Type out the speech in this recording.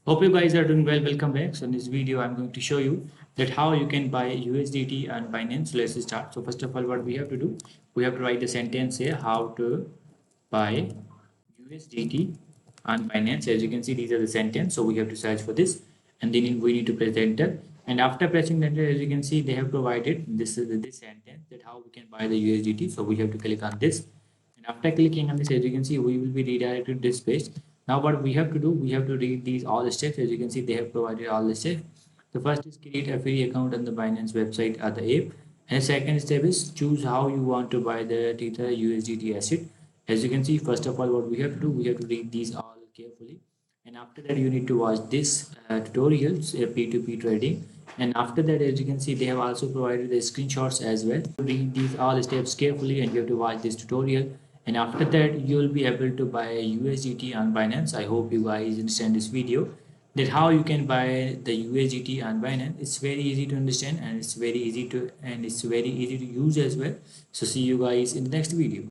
Hope you guys are doing well. Welcome back. So in this video, I'm going to show you that how you can buy USDT on Binance. So let's start. So first of all, what we have to do, we have to write the sentence here, how to buy USDT on Binance. As you can see, these are the sentence. So we have to search for this, and then we need to press enter. And after pressing enter, as you can see, they have provided this sentence that how we can buy the USDT. So we have to click on this, and after clicking on this, as you can see, we will be redirected to this page. Now what we have to do, we have to read these all the steps. As you can see, they have provided all the steps. The first is create a free account on the Binance website or the app, and the second step is choose how you want to buy the Tether USDT asset. As you can see, first of all, what we have to do, we have to read these all carefully, and after that you need to watch this tutorials, P2P trading. And after that, as you can see, they have also provided the screenshots as well. Read these all steps carefully, and you have to watch this tutorial, and after that you will be able to buy USDT on Binance. I hope you guys understand this video, that how you can buy the USDT on Binance. It's very easy to understand, and it's very easy to use as well. So see you guys in the next video.